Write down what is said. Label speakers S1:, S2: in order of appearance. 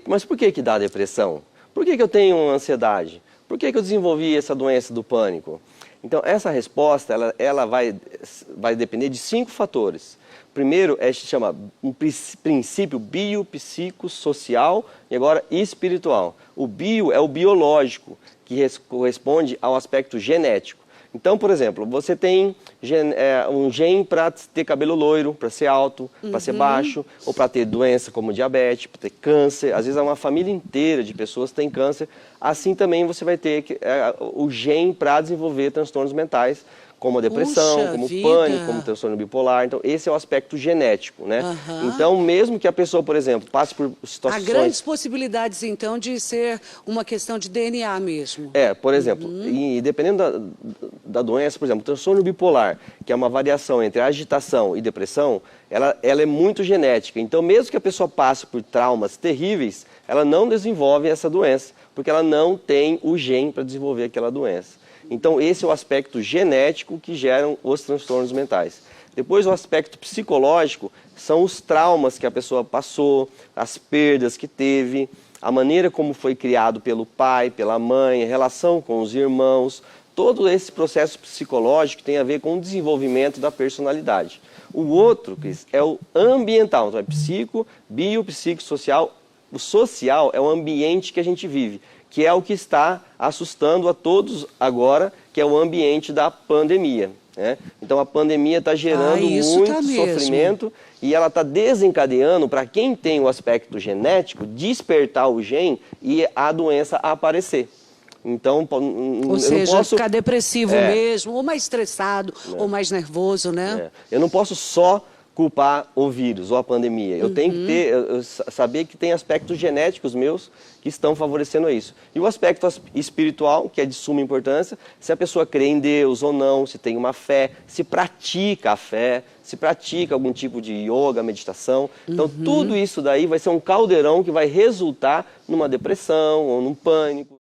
S1: Mas por que dá depressão? Por que eu tenho ansiedade? Por que eu desenvolvi essa doença do pânico? Então, essa resposta ela vai depender de 5 fatores. Primeiro, se chama um princípio biopsicossocial e agora espiritual. O bio é o biológico, que corresponde ao aspecto genético. Então, por exemplo, você tem um gene para ter cabelo loiro, para ser alto, para ser baixo, ou para ter doença como diabetes, para ter câncer. Às vezes, uma família inteira de pessoas tem câncer. Assim também você vai ter o gene para desenvolver transtornos mentais, como a depressão, como o pânico, como o transtorno bipolar. Então, esse é o aspecto genético, né? Então, mesmo que a pessoa, por exemplo, passe por situações...
S2: Há grandes possibilidades, então, de ser uma questão de DNA mesmo.
S1: Por exemplo, e dependendo da doença, por exemplo, o transtorno bipolar, que é uma variação entre agitação e depressão, ela é muito genética. Então, mesmo que a pessoa passe por traumas terríveis, ela não desenvolve essa doença, porque ela não tem o gene para desenvolver aquela doença. Então, esse é o aspecto genético que geram os transtornos mentais. Depois, o aspecto psicológico são os traumas que a pessoa passou, as perdas que teve, a maneira como foi criado pelo pai, pela mãe, a relação com os irmãos. Todo esse processo psicológico tem a ver com o desenvolvimento da personalidade. O outro, Cris, é o ambiental. Então, é biopsicossocial. O social é o ambiente que a gente vive, que é o que está assustando a todos agora, que é o ambiente da pandemia, né? Então, a pandemia está gerando muito sofrimento e ela está desencadeando, para quem tem o aspecto genético, despertar o gene e a doença aparecer. Então,
S2: ou seja, eu não posso ficar depressivo mesmo, ou mais estressado, ou mais nervoso, né?
S1: Eu não posso só culpar o vírus ou a pandemia. Eu tenho que saber que tem aspectos genéticos meus que estão favorecendo isso. E o aspecto espiritual, que é de suma importância, se a pessoa crê em Deus ou não, se tem uma fé, se pratica a fé, se pratica algum tipo de yoga, meditação. Então, tudo isso daí vai ser um caldeirão que vai resultar numa depressão ou num pânico.